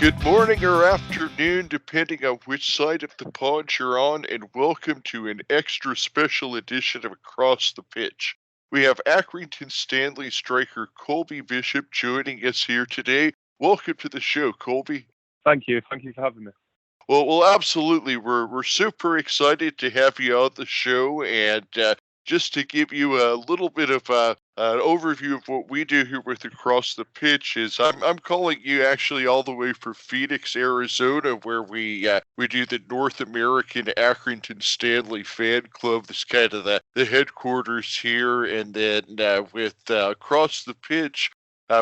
Good morning or afternoon, depending on which side of the pond you're on, and welcome to an extra special edition of Across the Pitch. We have Accrington Stanley striker Colby Bishop joining us here today. Welcome to the show, Colby. Thank you. Thank you for having me. Well, absolutely. We're super excited to have you on the show, and just to give you a little bit of an overview of what we do here with Across the Pitch is I'm calling you actually all the way from Phoenix, Arizona, where we do the North American Accrington Stanley Fan Club. That's kind of the headquarters here, and then with Across the Pitch.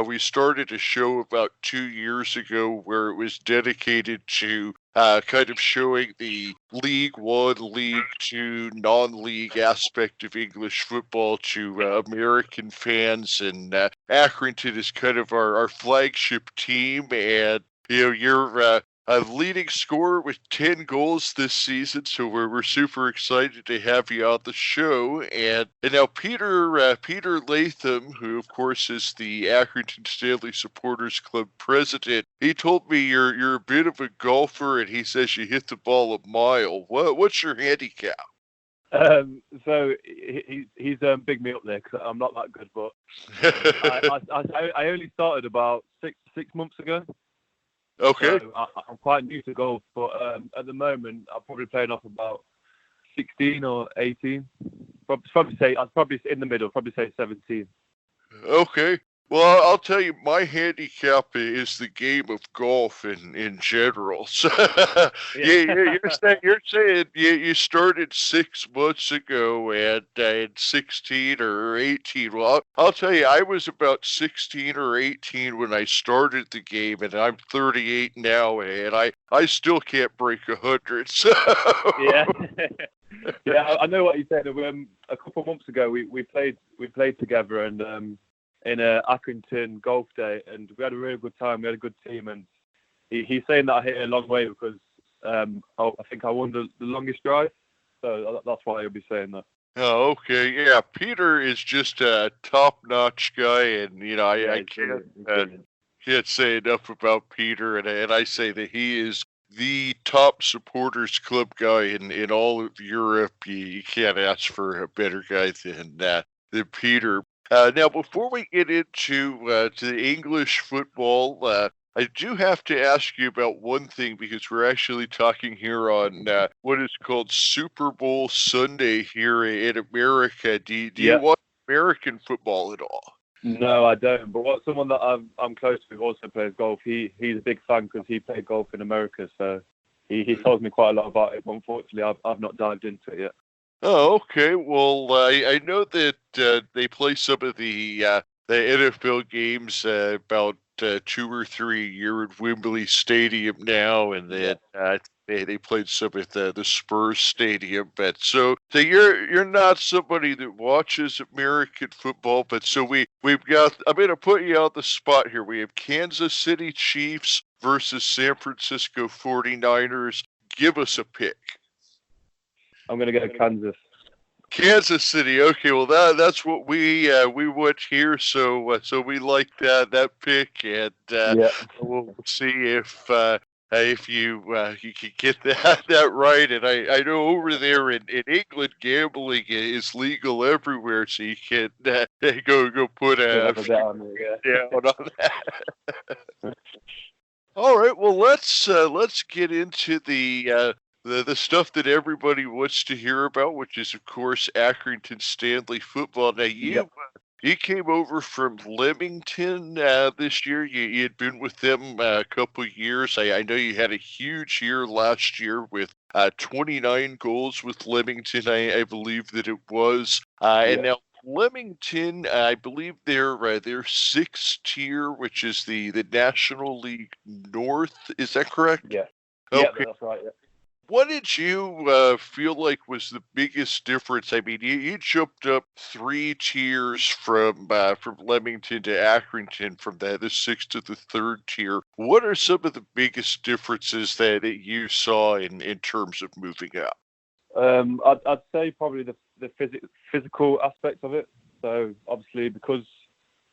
We started a show about 2 years ago where it was dedicated to kind of showing the League One, League Two, non-league aspect of English football to American fans, and Accrington is kind of our flagship team, and you're a leading scorer with 10 goals this season, so we're super excited to have you on the show. And now Peter Latham, who of course is the Accrington Stanley Supporters Club president, he told me you're a bit of a golfer, and he says you hit the ball a mile. What's your handicap? So he's big me up there because I'm not that good, but I only started about six months ago. Okay. So I'm quite new to golf, but at the moment I'm probably playing off about 16 or 18. I'd probably in the middle, probably say 17. Okay. Well, I'll tell you, my handicap is the game of golf in general. So, you're saying you started 6 months ago and 16 or 18. Well, I'll tell you, I was about 16 or 18 when I started the game, and I'm 38 now, and I still can't break 100. So. Yeah. Yeah, I know what you said. A couple of months ago, we played together, and in Accrington Golf Day, and we had a really good time. We had a good team, and he's saying that I hit it a long way because I think I won the longest drive, so that's why he'll be saying that. Oh, okay. Yeah, Peter is just a top-notch guy, and I can't say enough about Peter, and I say that he is the top supporters club guy in all of Europe. You can't ask for a better guy than Peter. Now, before we get into to the English football, I do have to ask you about one thing because we're actually talking here on what is called Super Bowl Sunday here in America. Do you watch American football at all? No, I don't. But someone that I'm close to who also plays golf, he's a big fan because he played golf in America, so he tells me quite a lot about it. But unfortunately, I've not dived into it yet. Oh, okay. Well, I know that they play some of the NFL games about 2 or 3 a year at Wembley Stadium now, and then they played some at the Spurs Stadium. But so you're not somebody that watches American football, but so we've got. I'm going to put you on the spot here. We have Kansas City Chiefs versus San Francisco 49ers. Give us a pick. I'm going to go Kansas. Kansas City. Okay, well that's what we went here, so we like that pick, and we'll see if you can get that right. And I know over there in England, gambling is legal everywhere, so you can go put a bet on it, down on that. All right, well let's get into the stuff that everybody wants to hear about, which is, of course, Accrington Stanley football. Now, you came over from Leamington this year. You had been with them a couple of years. I know you had a huge year last year with 29 goals with Leamington, I believe that it was. And now Leamington, I believe they're sixth tier, which is the National League North. Is that correct? Yeah. Okay. Yeah, that's right. Yeah. What did you feel like was the biggest difference? I mean, you jumped up 3 tiers from Leamington to Accrington, from the 6th to the 3rd tier. What are some of the biggest differences that you saw in terms of moving up? I'd say probably the physical aspect of it. So obviously because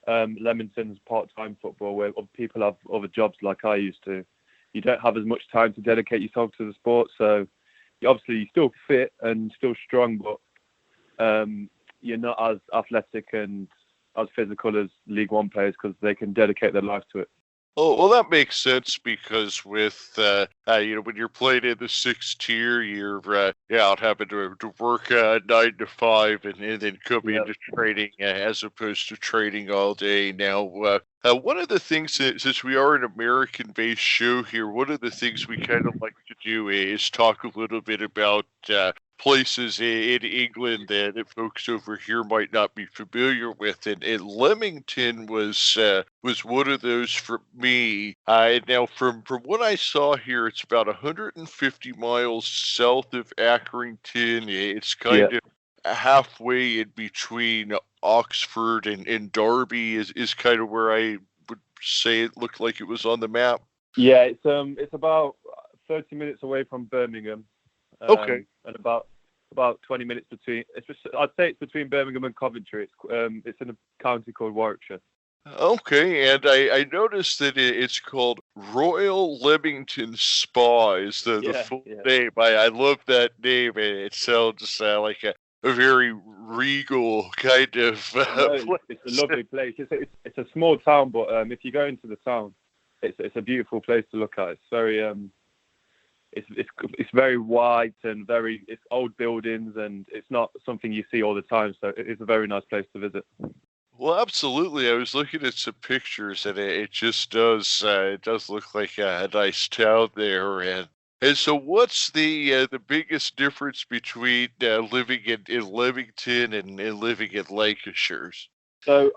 Leamington's part-time football, where people have other jobs like I used to, you don't have as much time to dedicate yourself to the sport. So you're still fit and still strong, but you're not as athletic and as physical as League One players because they can dedicate their life to it. Oh, well, that makes sense because with, when you're playing in the sixth tier, you're out having to work 9 to 5 and then come into training as opposed to training all day. Now, one of the things that, since we are an American-based show here, one of the things we kind of like to do is talk a little bit about places in England that folks over here might not be familiar with, and Leamington was one of those for me. Now, from what I saw here, it's about 150 miles south of Accrington. It's kind of halfway in between Oxford and Derby is kind of where I would say it looked like it was on the map. Yeah, it's about 30 minutes away from Birmingham. Okay. And about 20 minutes between. I'd say it's between Birmingham and Coventry. It's in a county called Warwickshire. Okay, and I noticed that it's called Royal Leamington Spa is the full name. I love that name. It sounds like a very regal kind of place. It's a lovely place. It's a small town, but if you go into the town, it's a beautiful place to look at. It's very it's very white and it's old buildings, and it's not something you see all the time. So it's a very nice place to visit. Well, absolutely. I was looking at some pictures, and it just does look like a nice town there. And so, what's the biggest difference between living in Leamington and living in Lancashire? So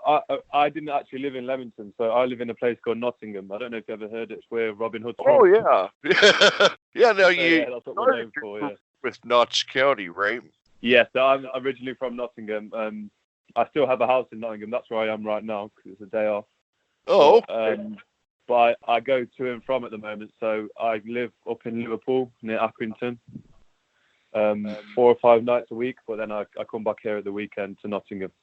I didn't actually live in Leamington. So I live in a place called Nottingham. I don't know if you ever heard it. It's where Robin Hood's from. Oh yeah, yeah. Now that's what we're known for. Yeah. With Notts County, right? Yeah. So I'm originally from Nottingham. I still have a house in Nottingham. That's where I am right now because it's a day off. Oh, okay. But I go to and from at the moment. So I live up in Liverpool near Accrington, 4 or 5 nights a week. But then I come back here at the weekend to Nottingham.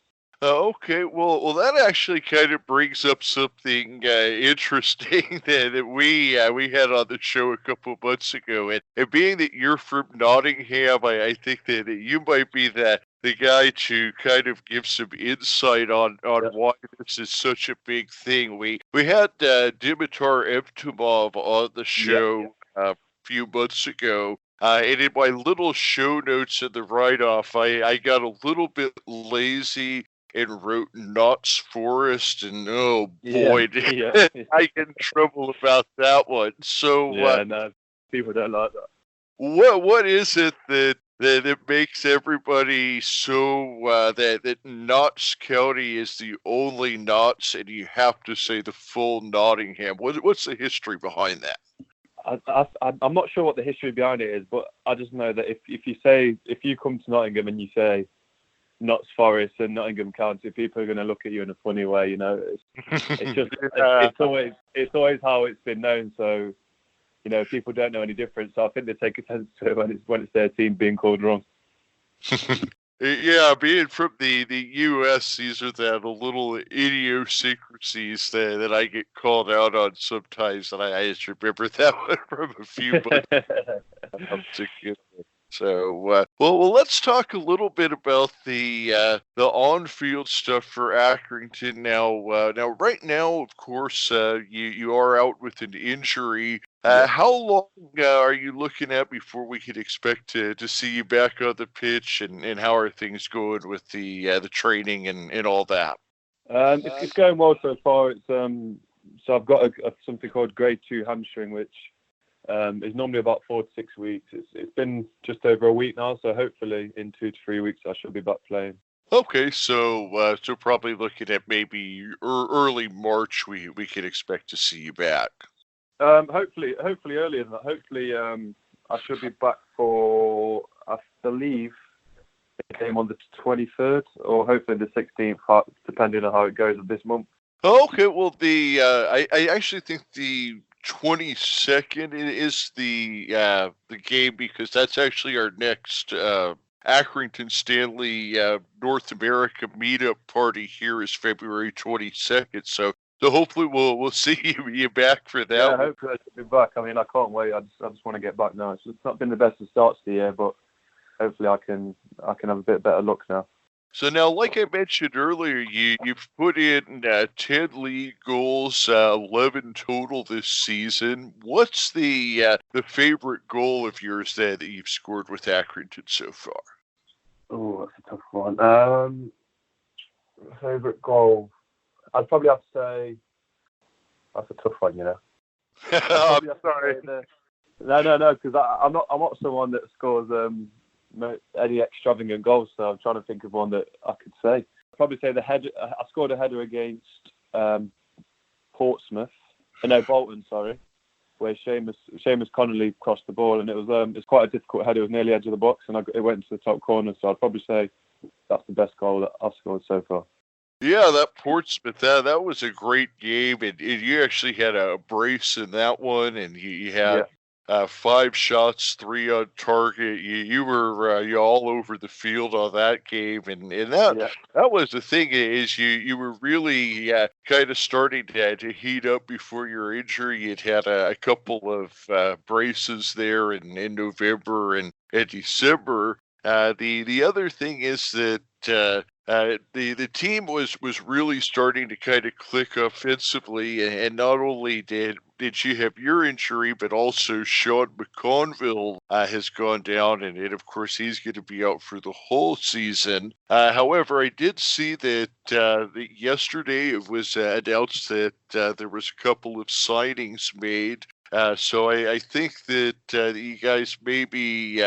Okay, well, that actually kind of brings up something interesting that we had on the show a couple of months ago, and being that you're from Nottingham, I think that you might be the guy to kind of give some insight on why this is such a big thing. We had Dimitar Evtumov on the show a few months ago. And in my little show notes in the write-off, I got a little bit lazy and wrote Knott's Forest, and oh boy, did I get in trouble about that one. So no, people don't like that. What is it that it makes everybody so that Notts County is the only Notts, and you have to say the full Nottingham? What's the history behind that? I'm not sure what the history behind it is, but I just know that if you come to Nottingham and you say Notts Forest and Nottingham County, people are going to look at you in a funny way. You know, it's just it's always how it's been known. So, you know, people don't know any difference. So I think they take offence to it when it's their team being called wrong. Yeah, being from the U.S., these are the little idiosyncrasies that I get called out on sometimes, and I just remember that one from a few months ago. So, well, let's talk a little bit about the on-field stuff for Accrington now. Now, right now, of course, you are out with an injury. How long are you looking at before we could expect to see you back on the pitch, and how are things going with the training and all that? It's going well so far. It's so I've got something called grade 2 hamstring, which is normally about 4 to 6 weeks. It's been just over a week now, so hopefully in 2 to 3 weeks I should be back playing. Okay, so probably looking at maybe early March we could expect to see you back. Hopefully earlier than that. Hopefully I should be back for, I believe, the game on the 23rd or hopefully the 16th, depending on how it goes this month. Okay, well I actually think the 22nd is the game, because that's actually our next Accrington Stanley North America meetup party here is February 22nd. So So hopefully we'll see you back for that. Yeah, hopefully I should be back. I mean, I can't wait. I just want to get back now. It's not been the best of starts to the year, but hopefully I can have a bit better luck now. So now, like I mentioned earlier, you've put in 10 league goals, 11 total this season. What's the favorite goal of yours that you've scored with Accrington so far? Oh, that's a tough one. Favorite goal, I'd probably have to say that's a tough one. I'm sorry. No, because I'm not someone that scores any extravagant goals, so I'm trying to think of one that I could say. I'd probably say the header. I scored a header against Bolton, where Seamus Connolly crossed the ball, and it was quite a difficult header. It was near the edge of the box, and it went into the top corner. So I'd probably say that's the best goal that I've scored so far. Yeah, that Portsmouth, that was a great game, and you actually had a brace in that one, and you had 5 shots, 3 on target. You were all over the field on that game, and that was the thing, is you were really kind of starting to heat up before your injury. You'd had a couple of braces there in November and December. The other thing is that the team was really starting to kind of click offensively, and not only did you have your injury, but also Sean McConville has gone down, and of course he's going to be out for the whole season. However, I did see that yesterday it was announced that there was a couple of signings made. So I think that you guys maybe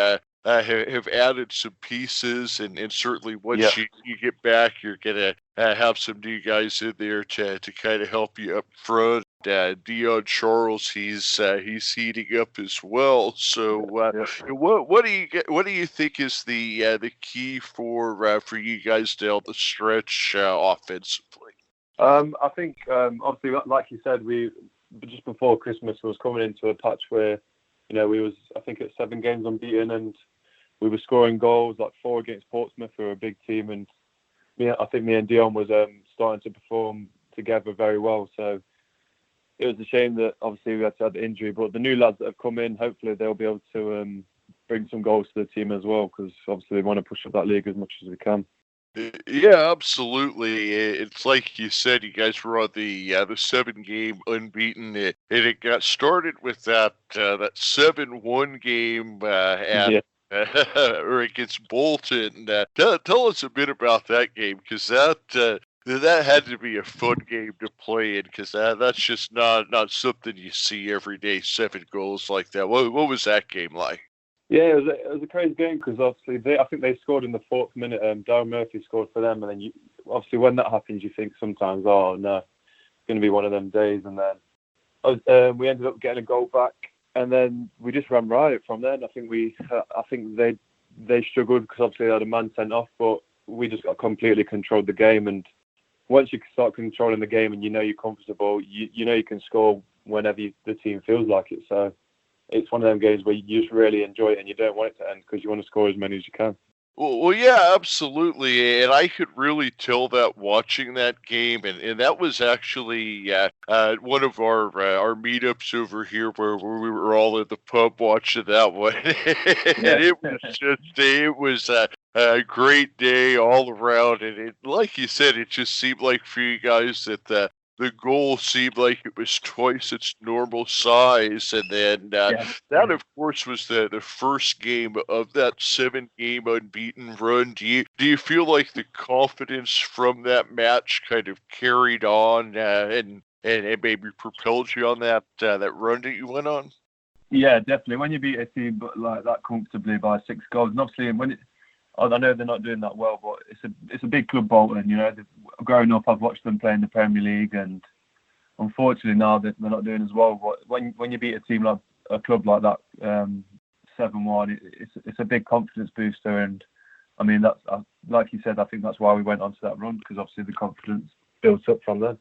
have added some pieces, and certainly once you get back, you're going to have some new guys in there to kind of help you up front. Dion Charles, he's heating up as well. So what do you think is the key for you guys down the stretch offensively? I think obviously, like you said, we just before Christmas was coming into a patch where we was, I think, at 7 games unbeaten, and we were scoring goals, like 4 against Portsmouth, who are a big team, and I think me and Dion was starting to perform together very well. So it was a shame that obviously we had to have the injury, but the new lads that have come in, hopefully they'll be able to bring some goals to the team as well, because obviously we want to push up that league as much as we can. Yeah, absolutely. It's like you said, you guys were on the 7-game unbeaten, and it got started with that 7-1 game or against Bolton. Tell us a bit about that game, because that had to be a fun game to play in, because that's just not something you see every day. 7 goals like that. What was that game like? Yeah, it was a crazy game, because obviously I think they scored in the 4th minute. Darren Murphy scored for them, and then obviously when that happens, you think sometimes, oh no, it's going to be one of them days. And then we ended up getting a goal back, and then we just ran riot from there. And I think they struggled because obviously they had a man sent off, but we just got completely controlled the game. And once you start controlling the game and you're comfortable, you know you can score whenever the team feels like it. So it's one of them games where you just really enjoy it, and you don't want it to end because you want to score as many as you can. Well, yeah, absolutely, and I could really tell that watching that game, and that was actually one of our meetups over here where we were all at the pub watching that one, and it was a great day all around, and like you said, it just seemed like for you guys that the goal seemed like it was twice its normal size, and then that, of course, was the first game of that 7-game unbeaten run. Do you feel like the confidence from that match kind of carried on and maybe propelled you on that run that you went on? Yeah, definitely. When you beat a team like that comfortably by 6 goals, and obviously I know they're not doing that well, but it's a big club, Bolton. Growing up, I've watched them play in the Premier League, and unfortunately now they're not doing as well. But when you beat a team like a club like that, 7-1, it's a big confidence booster. And I mean, that's like you said, I think that's why we went onto that run, because obviously the confidence built up from there.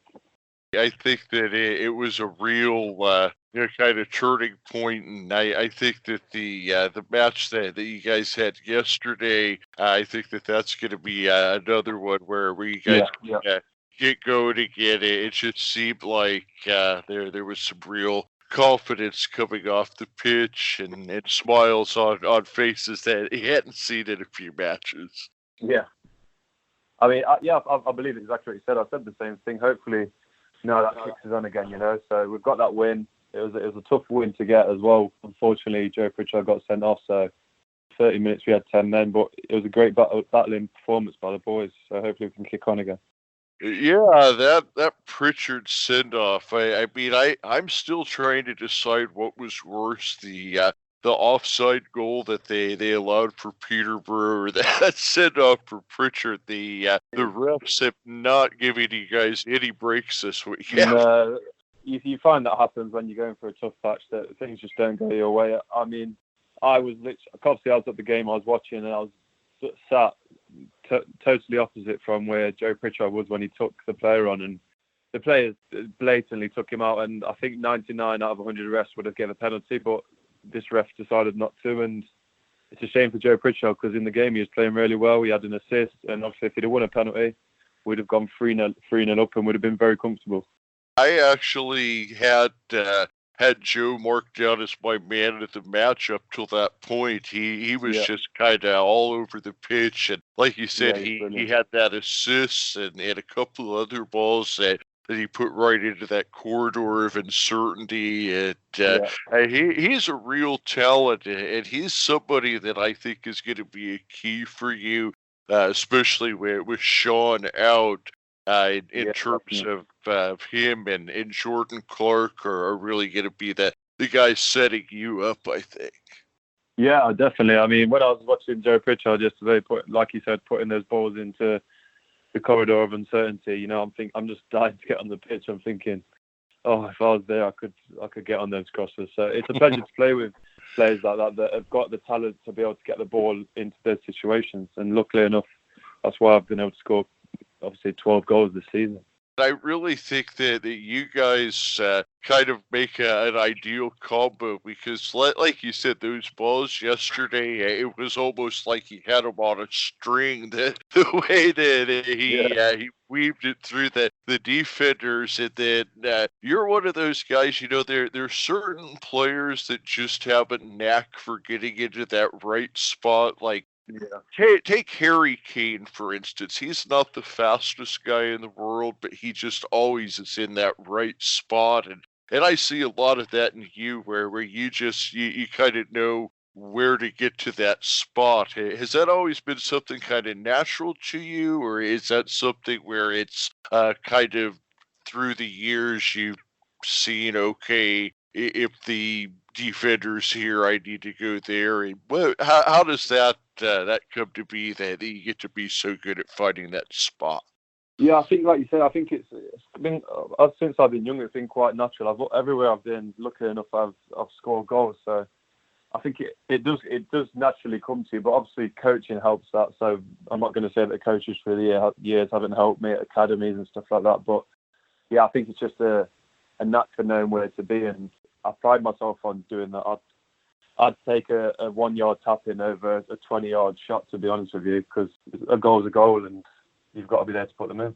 I think that it was a real kind of turning point, and I think that the match that you guys had yesterday, I think that's going to be another one where you guys get going again. It just seemed like there was some real confidence coming off the pitch and smiles on faces that he hadn't seen in a few matches. Yeah. I mean, I believe exactly what you said. I said the same thing. Hopefully, that kicks us on again, So we've got that win. It was a tough win to get as well. Unfortunately, Joe Pritchard got sent off, so 30 minutes we had 10 men, but it was a great battling performance by the boys. So hopefully we can kick on again. Yeah, that Pritchard send off. I mean, I'm still trying to decide what was worse, the offside goal that they allowed for Peterborough, or that send off for Pritchard. The refs have not given you guys any breaks this week. No, you find that happens when you're going for a tough patch, that things just don't go your way. I mean, I was at the game I was watching, and I was sat totally opposite from where Joe Pritchard was when he took the player on, and the players blatantly took him out, and I think 99 out of 100 refs would have given a penalty, but this ref decided not to, and it's a shame for Joe Pritchard because in the game he was playing really well. He had an assist, and obviously if he'd have won a penalty, we'd have gone 3-0 up and would have been very comfortable. I actually had Joe marked down as my man of the match up till that point. He was just kind of all over the pitch, and like you said, he had that assist and a couple of other balls that he put right into that corridor of uncertainty. And he's a real talent, and he's somebody that I think is going to be a key for you, especially with Sean out. In terms of him and Jordan Clark are really going to be the guys setting you up, I think. Yeah, definitely. I mean, when I was watching Joe Pritchard yesterday, like you said, putting those balls into the corridor of uncertainty, I'm just dying to get on the pitch. I'm thinking, oh, if I was there, I could get on those crosses. So it's a pleasure to play with players like that have got the talent to be able to get the ball into those situations. And luckily enough, that's why I've been able to score obviously 12 goals this season. I really think that you guys kind of make an ideal combo because, like you said, those balls yesterday, it was almost like he had them on a string. The way that he weaved it through the defenders, and then you're one of those guys. There's certain players that just have a knack for getting into that right spot, like. Yeah. Take Harry Kane, for instance. He's not the fastest guy in the world, but he just always is in that right spot. And I see a lot of that in you where you just you kind of know where to get to that spot. Has that always been something kind of natural to you, or is that something where it's kind of through the years you've seen, okay, if the defenders here, I need to go there? And how does that come to be that you get to be so good at finding that spot? Yeah, I think, like you said, I think it's been since I've been young. It's been quite natural. Everywhere I've been, lucky enough, I've scored goals. So I think it does naturally come to you. But obviously, coaching helps that. So I'm not going to say that the coaches for the years haven't helped me at academies and stuff like that. But yeah, I think it's just a knack for knowing where to be, and I pride myself on doing that. I'd take a 1 yard tap in over a 20-yard shot, to be honest with you, because a goal's a goal and you've got to be there to put them in.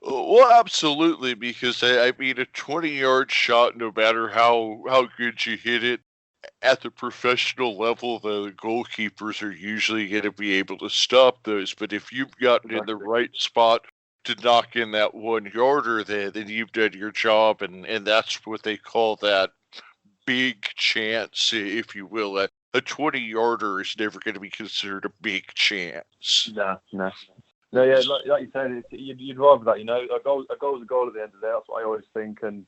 Well, absolutely, because I mean, a 20-yard shot, no matter how good you hit it, at the professional level, the goalkeepers are usually going to be able to stop those. But if you've gotten in the right spot to knock in that 1 yarder, then you've done your job, and that's what they call that big chance, if you will. A 20-yarder is never going to be considered a big chance. No, yeah, like you said, you'd rather that, a goal's a goal at the end of the day. That's what I always think, and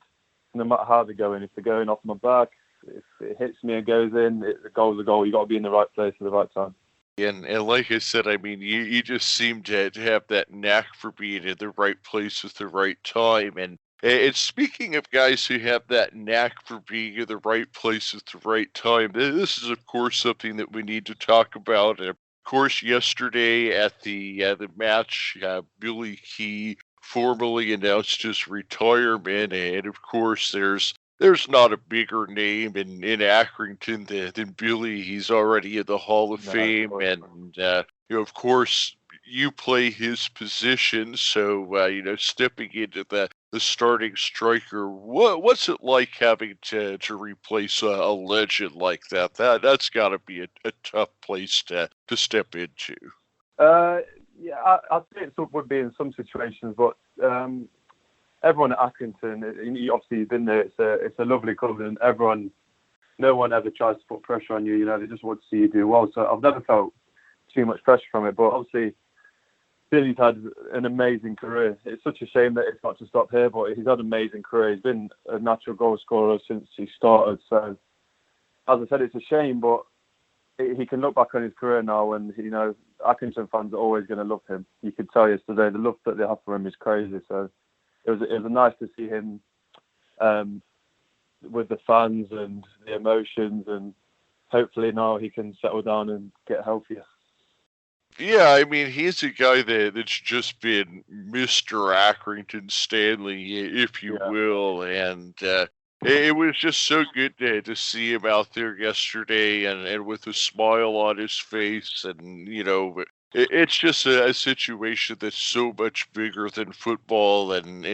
no matter how they're going, if they're going off my back, if it hits me and goes in, a goal's a goal. You've got to be in the right place at the right time. And like I said, I mean, you just seem to have that knack for being in the right place at the right time. And speaking of guys who have that knack for being in the right place at the right time, this is, of course, something that we need to talk about. Of course, yesterday at the match, Billy Key formally announced his retirement. And, of course, there's not a bigger name in Accrington than Billy. He's already in the Hall of Fame. And, of course, you play his position, so stepping into the starting striker. What's it like having to replace a legend like that? That's got to be a tough place to step into. Yeah, I'd say it would be in some situations, but everyone at Accrington, obviously you've been there. It's a lovely club, and no one ever tries to put pressure on you. They just want to see you do well. So I've never felt too much pressure from it. But obviously, Billy's had an amazing career. It's such a shame that it's got to stop here, but he's had an amazing career. He's been a natural goal scorer since he started. So, as I said, it's a shame, but he can look back on his career now, and Accrington fans are always going to love him. You could tell yesterday the love that they have for him is crazy. So it was nice to see him with the fans and the emotions, and hopefully now he can settle down and get healthier. Yeah, I mean, he's a guy that's just been Mr. Accrington Stanley, if you will, and it was just so good to see him out there yesterday and with a smile on his face, and it's just a situation that's so much bigger than football, and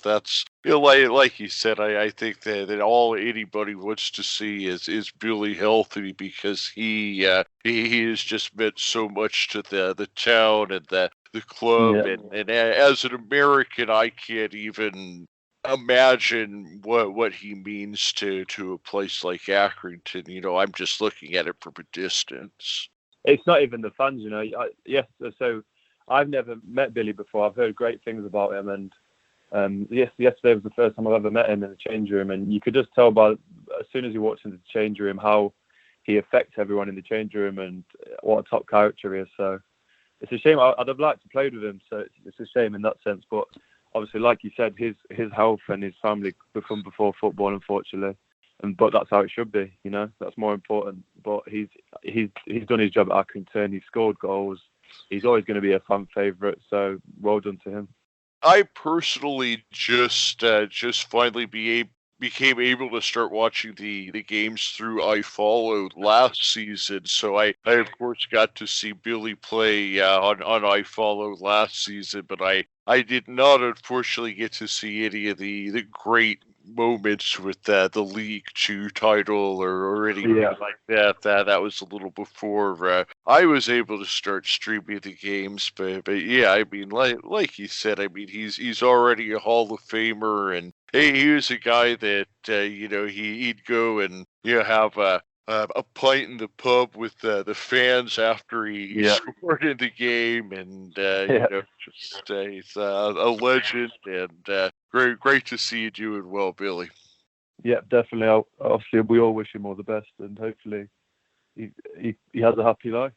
that's like you said, I think that all anybody wants to see is Billy healthy, because he has just meant so much to the town and the club, and as an American, I can't even imagine what he means to a place like Accrington. I'm just looking at it from a distance. It's not even the fans, So I've never met Billy before. I've heard great things about him, and yesterday was the first time I've ever met him in the change room, and you could just tell by as soon as he walked into the change room how he affects everyone in the change room and what a top character he is. So it's a shame. I'd have liked to play with him, so it's a shame in that sense. But obviously, like you said, his health and his family come before football, unfortunately. But that's how it should be, That's more important. But he's done his job at Accrington. He's scored goals. He's always going to be a fan favourite. So well done to him. I personally just finally became able to start watching the games through iFollow last season. So I of course got to see Billy play on iFollow last season, but I did not unfortunately get to see any of the great moments with the League Two title or anything like that. That was a little before I was able to start streaming the games. But yeah, I mean, like you said, I mean, he's already a Hall of Famer, and he was a guy that he'd go and have a pint in the pub with the fans after he scored in the game, and he's a legend, and great to see you doing well, Billy. Yeah, definitely. Obviously, we all wish him all the best, and hopefully he has a happy life.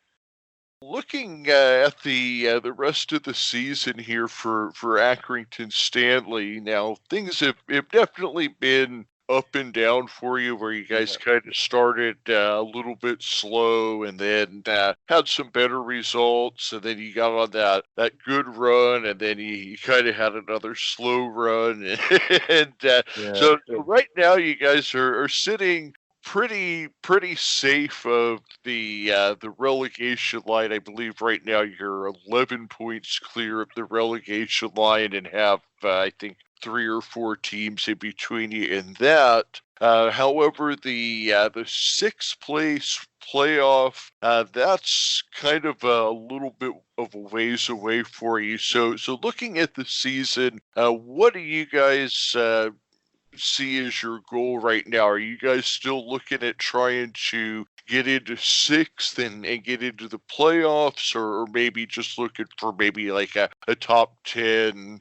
Looking at the rest of the season here for Accrington Stanley, now things have definitely been up and down for you, where you guys kind of started a little bit slow and then had some better results, and then you got on that good run, and then you kind of had another slow run, and so right now you guys are sitting pretty safe of the relegation line. I believe right now you're 11 points clear of the relegation line and have I think 3 or 4 teams in between you in that. However, the sixth place playoff, that's kind of a little bit of a ways away for you. So looking at the season, what do you guys see as your goal right now? Are you guys still looking at trying to get into sixth and get into the playoffs, or maybe just looking for maybe like a top 10,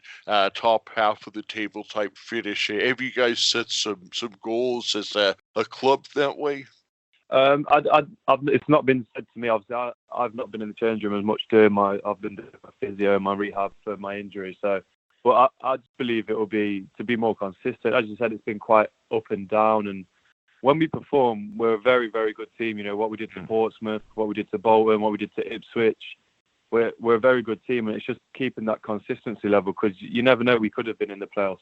top half of the table type finish? Have you guys set some goals as a club that way? It's not been said to me. Obviously, I've not been in the change room as much doing I've been doing my physio and my rehab for my injury. So, but I just believe it will be to be more consistent. As you said, it's been quite up and down, and when we perform, we're a very, very good team. What we did to Portsmouth, what we did to Bolton, what we did to Ipswich. We're a very good team, and it's just keeping that consistency level, because you never know, we could have been in the playoffs.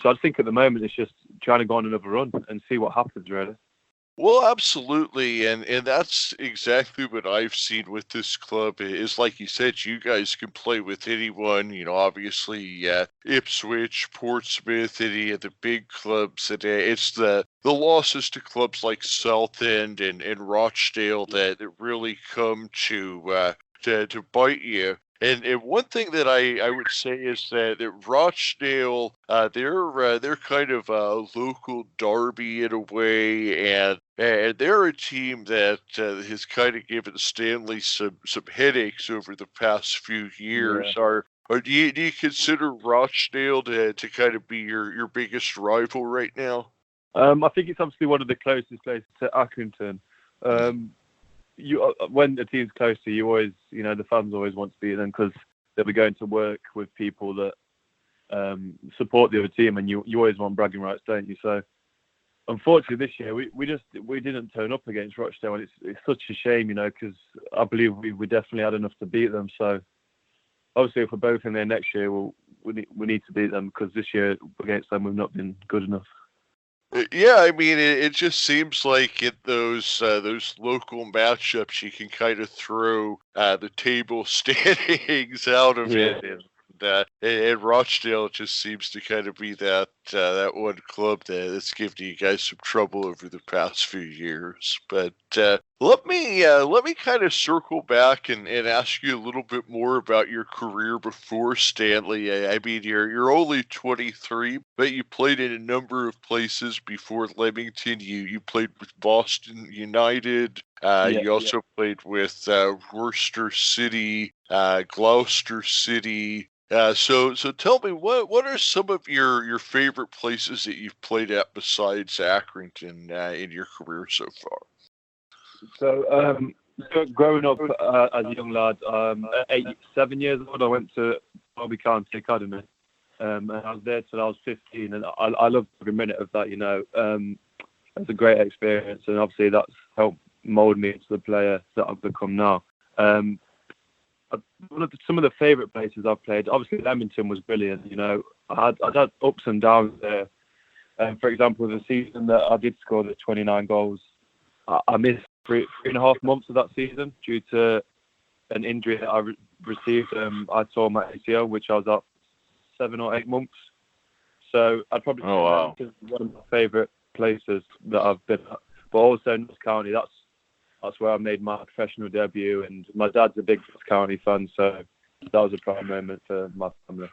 So I think at the moment it's just trying to go on another run and see what happens, really. Well, absolutely, and that's exactly what I've seen with this club. Is like you said, you guys can play with anyone. Obviously, Ipswich, Portsmouth, any of the big clubs. And it's the losses to clubs like Southend and Rochdale that really come to bite you. And one thing that I would say is that Rochdale, they're kind of a local derby in a way, and they're a team that has kind of given Stanley some headaches over the past few years. Yeah. Or do you consider Rochdale to kind of be your biggest rival right now? I think it's obviously one of the closest places to Accrington. When the team's close to you, always, the fans always want to beat them because they'll be going to work with people that support the other team, and you always want bragging rights, don't you? So, unfortunately, this year we didn't turn up against Rochdale, and it's such a shame, because I believe we definitely had enough to beat them. So, obviously, if we're both in there next year, we need to beat them because this year against them we've not been good enough. Yeah, I mean, it just seems like in those local matchups, you can kind of throw the table standings out of Yeah. it, and Rochdale just seems to kind of be that one club that's given you guys some trouble over the past few years. But let me kind of circle back and ask you a little bit more about your career before Stanley. I mean, you're only 23, but you played in a number of places before Leamington. You played with Boston United. You also played with Worcester City, Gloucester City. So tell me, what are some of your favorite places that you've played at besides Accrington in your career so far? So growing up as a young lad, at 7 years old, I went to Colby Academy, and I was there till I was 15, and I loved every minute of that. It was a great experience, and obviously that's helped mould me into the player that I've become now. Some of the favourite places I've played, obviously Leamington was brilliant. I had ups and downs there. For example, the season that I did score the 29 goals, I missed 3.5 months of that season due to an injury that I received. I tore my ACL, which I was up 7 or 8 months. So I'd probably say Leamington is one of my favourite places that I've been at. But also Notts County, that's where I made my professional debut, and my dad's a big Notts County fan, so that was a proud moment for my family.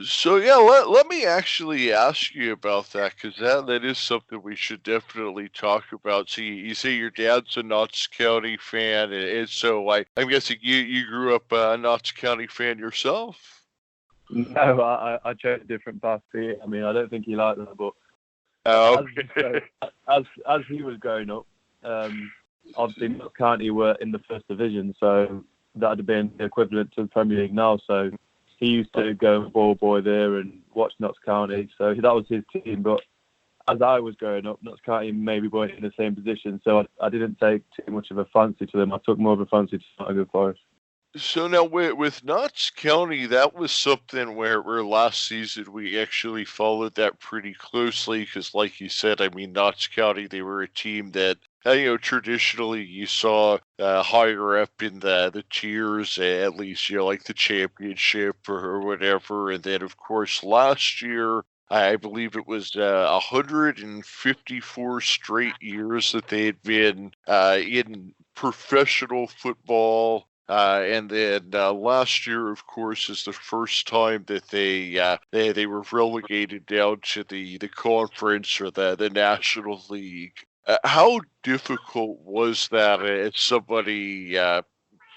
So yeah, let me actually ask you about that, because that is something we should definitely talk about. So you say your dad's a Notts County fan, and so I'm guessing you grew up a Notts County fan yourself? No, I chose a different path to it. I mean, I don't think he liked that, but as he was growing up, obviously Notts County were in the first division, so that would have been the equivalent to the Premier League now. So he used to go ball boy there and watch Notts County, so that was his team. But as I was growing up, Notts County maybe weren't in the same position, so I didn't take too much of a fancy to them. I took more of a fancy to Nottingham Forest. So now with Notts County, that was something where last season we actually followed that pretty closely because, like you said, I mean Notts County, they were a team that traditionally you saw higher up in the tiers, at least like the championship or whatever, and then of course last year. I believe it was 154 straight years that they had been in professional football. And then last year, of course, is the first time that they were relegated down to the conference or the National League. How difficult was that as somebody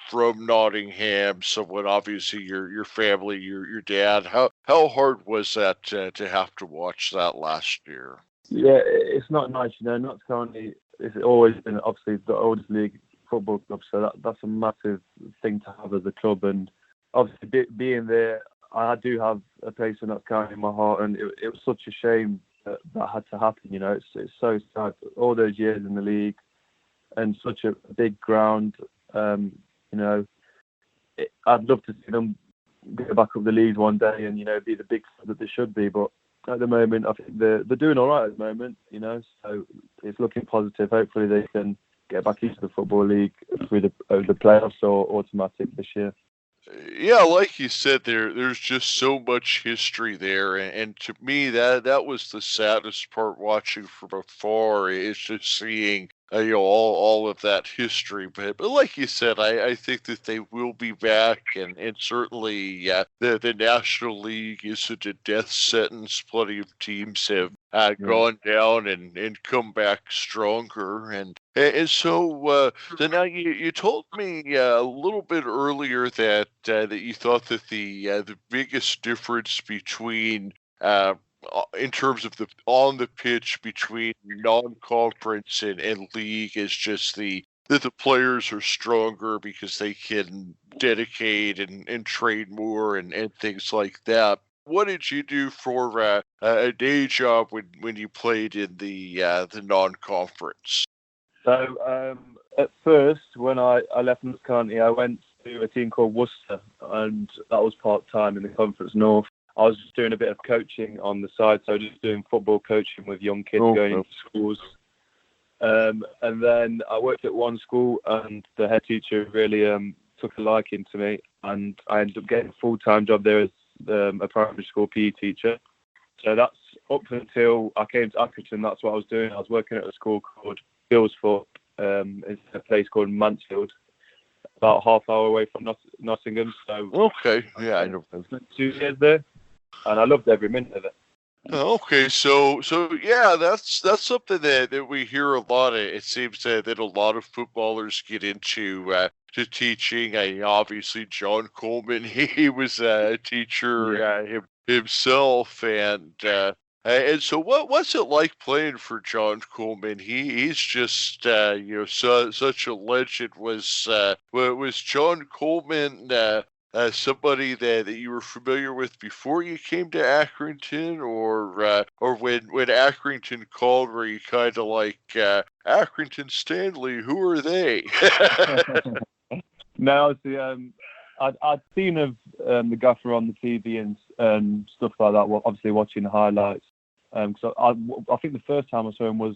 from Nottingham, someone obviously your family, your dad? How hard was that to have to watch that last year? Yeah, it's not nice, Notts County has always been obviously the oldest league football club, so that's a massive thing to have as a club. And obviously being there, I do have a place in Notts County in my heart, and it was such a shame that had to happen. It's so sad, all those years in the league and such a big ground. I'd love to see them go back up the league one day and be the big club that they should be, but at the moment, I think they're doing all right at the moment, so it's looking positive. Hopefully they can get back into the Football League through the playoffs or automatic this year. Yeah, like you said, there's just so much history there, and to me that was the saddest part watching from afar. Is just seeing all of that history. But like you said, I think that they will be back, and certainly the National League isn't a death sentence. Plenty of teams have gone down and come back stronger, and so now you told me a little bit earlier that that you thought that the biggest difference between in terms of the on the pitch between non-conference and league is just that the players are stronger because they can dedicate and train more and things like that. What did you do for a day job when you played in the non-conference? So at first, when I left Notts County, I went to a team called Worcester, and that was part-time in the Conference North. I was just doing a bit of coaching on the side, so just doing football coaching with young kids going into schools. And then I worked at one school, and the head teacher really took a liking to me, and I ended up getting a full-time job there as a primary school PE teacher. So that's up until I came to Accrington. That's what I was doing. I was working at a school called Gillsthorpe. It's a place called Mansfield, about a half hour away from Nottingham. So okay, yeah, I know. I spent 2 years there, and I loved every minute of it. Okay, so yeah, that's something that we hear a lot. It seems that a lot of footballers get into to teaching. Obviously, John Coleman, he was a teacher himself, and so what's it like playing for John Coleman? He's just such a legend. Was John Coleman somebody that you were familiar with before you came to Accrington, or when Accrington called, were you kind of like Accrington Stanley? Who are they? No, see, I'd seen of the gaffer on the TV and stuff like that. Well, obviously watching the highlights. So I think the first time I saw him was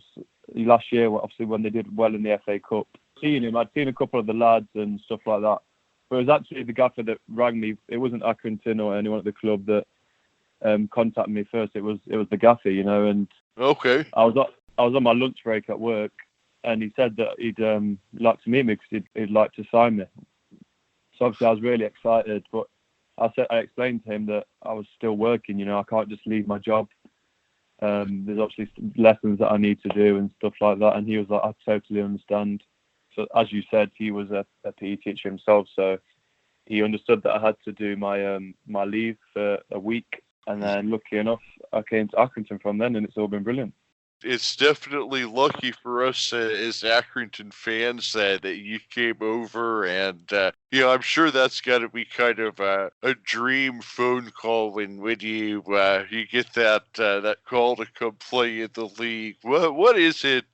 last year. Obviously when they did well in the FA Cup. Seeing him, I'd seen a couple of the lads and stuff like that. But it was actually the gaffer that rang me. It wasn't Accrington or anyone at the club that contacted me first. It was the gaffer, And okay, I was on my lunch break at work, and he said that he'd like to meet me because he'd like to sign me. So obviously I was really excited, but I explained to him that I was still working. I can't just leave my job. There's obviously lessons that I need to do and stuff like that. And he was like, I totally understand. So as you said, he was a PE teacher himself, so he understood that I had to do my my leave for a week, and then lucky enough, I came to Accrington from then, and it's all been brilliant. It's definitely lucky for us as Accrington fans that you came over, and I'm sure that's got to be kind of a dream phone call when you you get that call to come play in the league. What is it?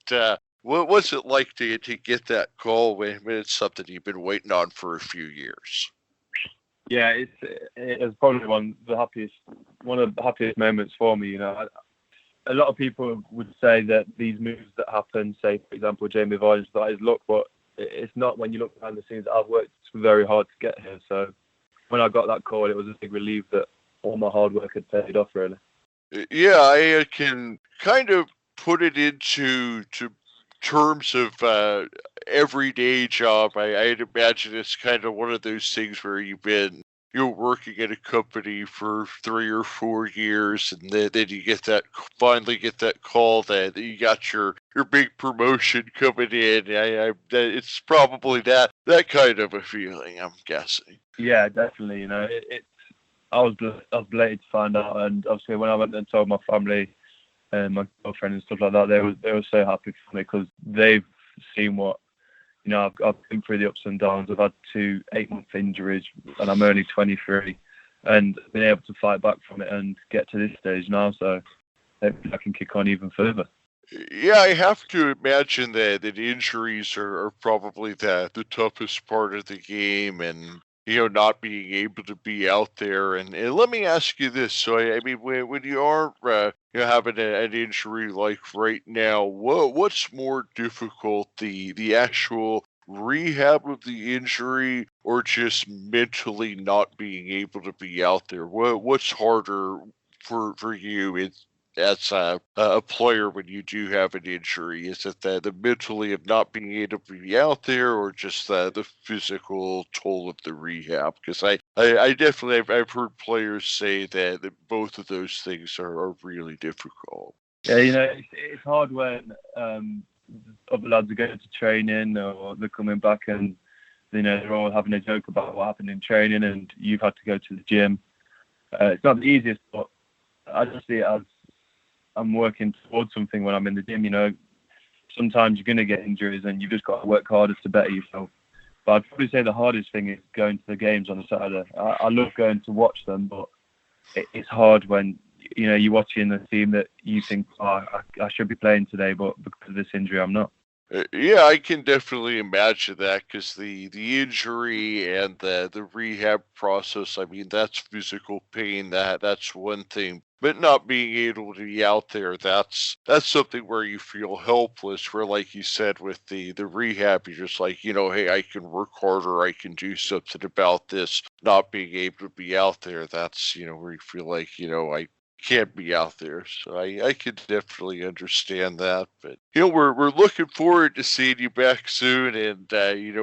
What's it like to get that call when it's something you've been waiting on for a few years? Yeah, it's probably one of the happiest moments for me. A lot of people would say that these moves that happen, say for example Jamie Vardy's, that is luck, but it's not when you look behind the scenes. I've worked very hard to get here, so when I got that call, it was a big relief that all my hard work had paid off. Really. Yeah, I can kind of put it into terms of everyday job. I'd imagine it's kind of one of those things where you're working at a company for 3 or 4 years, and then you finally get that call that you got your big promotion coming in. It's probably that kind of a feeling, I'm guessing. Yeah, definitely. I was delighted to find out, and obviously when I went and told my family and my girlfriend and stuff like that, they were so happy for me because they've seen what. I've been through the ups and downs. I've had 2 8-month injuries, and I'm only 23, and been able to fight back from it and get to this stage now. So hopefully I can kick on even further. Yeah, I have to imagine that injuries are probably the toughest part of the game, and not being able to be out there. And let me ask you this. So, I mean, when you are, having an injury like right now, what's more difficult, the actual rehab of the injury or just mentally not being able to be out there? What's harder for you as a player when you do have an injury? Is it the mentally of not being able to be out there, or just the physical toll of the rehab? Because I definitely I've heard players say that both of those things are really difficult. Yeah, it's hard when other lads are going to training or they're coming back and they're all having a joke about what happened in training and you've had to go to the gym. It's not the easiest, but I just see it as I'm working towards something when I'm in the gym. Sometimes you're going to get injuries and you've just got to work harder to better yourself. But I'd probably say the hardest thing is going to the games on a Saturday. I love going to watch them, but it's hard when you're watching a team that you think, I should be playing today, but because of this injury, I'm not. Yeah, I can definitely imagine that, because the injury and the rehab process, I mean, that's physical pain. That's one thing. But not being able to be out there, that's something where you feel helpless. Where, like you said, with the rehab, you're just like, hey, I can work harder. I can do something about this. Not being able to be out there, that's where you feel like, I can't be out there. So I could definitely understand that. But we're looking forward to seeing you back soon, and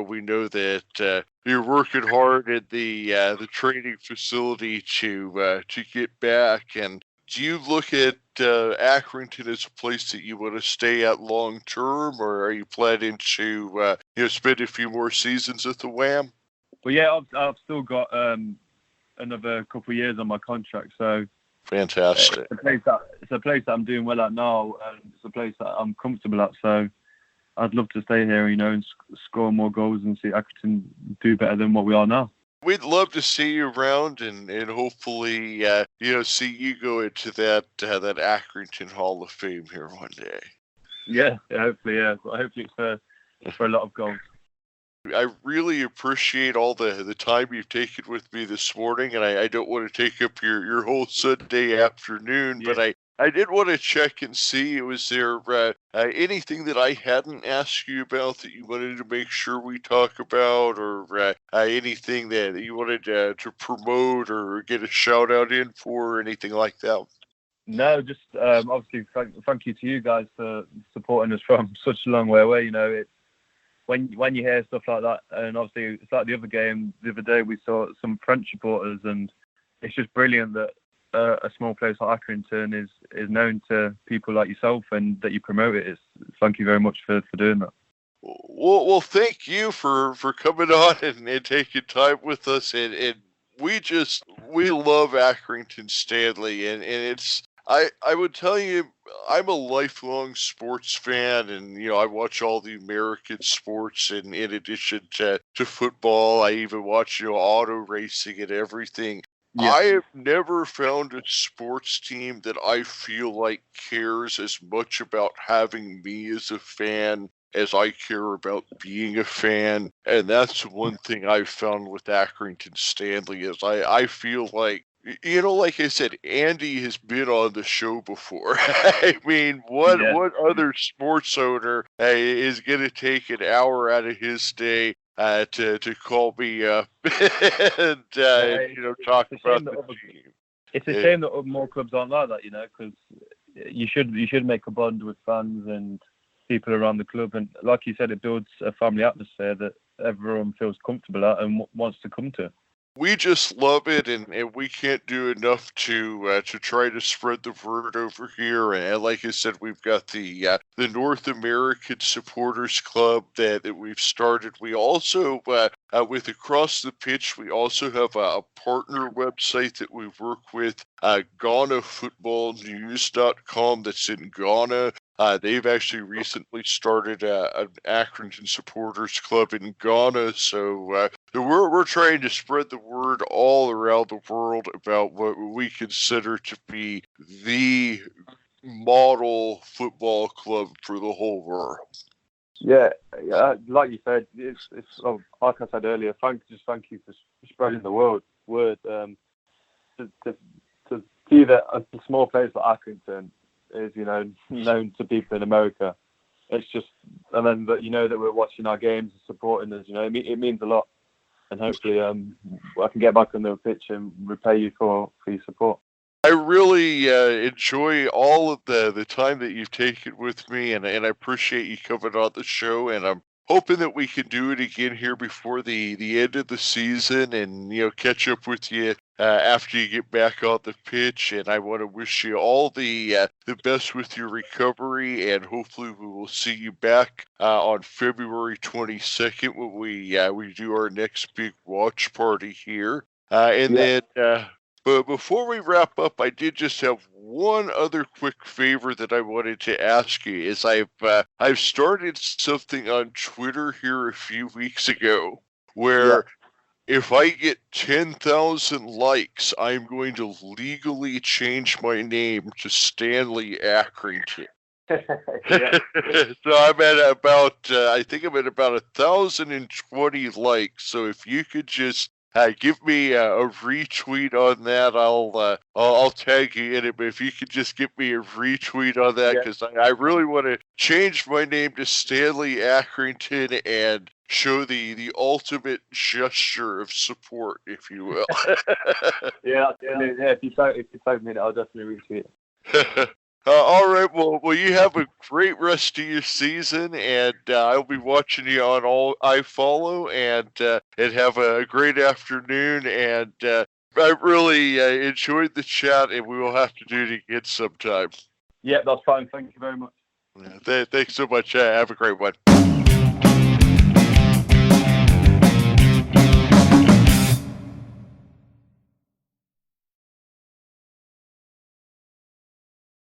we know that you're working hard at the training facility to get back. And do you look at Accrington as a place that you want to stay at long term, or are you planning to spend a few more seasons at the Wham? Well, yeah, I've still got another couple of years on my contract, so. Fantastic. It's a place that I'm doing well at now, and it's a place that I'm comfortable at. So I'd love to stay here, and score more goals and see Accrington do better than what we are now. We'd love to see you around, and hopefully, see you go into that Accrington Hall of Fame here one day. Yeah, hopefully, yeah. Hopefully it's for a lot of goals. I really appreciate all the time you've taken with me this morning, and I don't want to take up your whole Sunday afternoon, Yeah. but I did want to check and see, was there anything that I hadn't asked you about that you wanted to make sure we talk about, or anything that you wanted to promote or get a shout out in for, or anything like that? No, just obviously thank you to you guys for supporting us from such a long way away. It's when you hear stuff like that, and obviously it's like the other game the other day, we saw some French supporters, and it's just brilliant that a small place like Accrington is known to people like yourself, and that you promote it. Thank you very much for doing that. Well, thank you for coming on and taking time with us, and we love Accrington Stanley, and it's I would tell you, I'm a lifelong sports fan, and I watch all the American sports, and in addition to football, I even watch auto racing and everything. Yeah. I have never found a sports team that I feel like cares as much about having me as a fan as I care about being a fan. And that's one thing I've found with Accrington Stanley, is I feel like, like I said, Andy has been on the show before. I mean, what other sports owner is going to take an hour out of his day to call me up and talk about the team? It's a shame that more clubs aren't like that, because you should make a bond with fans and people around the club, and like you said, it builds a family atmosphere that everyone feels comfortable at and wants to come to. We just love it, and we can't do enough to try to spread the word over here. And like I said, we've got the North American Supporters Club that we've started. We also, with Across the Pitch, we also have a partner website that we work with, GhanaFootballNews.com, that's in Ghana. They've actually recently started an Accrington Supporters Club in Ghana, so we're trying to spread the word all around the world about what we consider to be the model football club for the whole world. Yeah, like you said, it's like I said earlier. Thank you for spreading the word. To see that a small place like Accrington is, known to people in America. It's just, and then that that we're watching our games and supporting us. It means a lot, and hopefully, I can get back on the pitch and repay you for your support. I really enjoy all of the time that you've taken with me, and I appreciate you coming on the show. And I'm hoping that we can do it again here before the end of the season, and catch up with you after you get back on the pitch. And I want to wish you all the best with your recovery, and hopefully we will see you back on February 22nd when we do our next big watch party here. Then. But before we wrap up, I did just have one other quick favor that I wanted to ask you. Is I've started something on Twitter here a few weeks ago where if I get 10,000 likes, I'm going to legally change my name to Stanley Accrington. So I'm at about I think I'm at about 1,020 likes. So if you could just give me a retweet on that, I'll tag you in it. But if you could just give me a retweet on that, because I really want to change my name to Stanley Accrington and show the ultimate gesture of support, if you will. If you tag me, I'll definitely retweet it. All right, well, you have a great rest of your season, and I'll be watching you on all I follow, and have a great afternoon. And I really enjoyed the chat, and we will have to do it again sometime. Yeah, that's fine. Thank you very much. Thanks so much. Have a great one.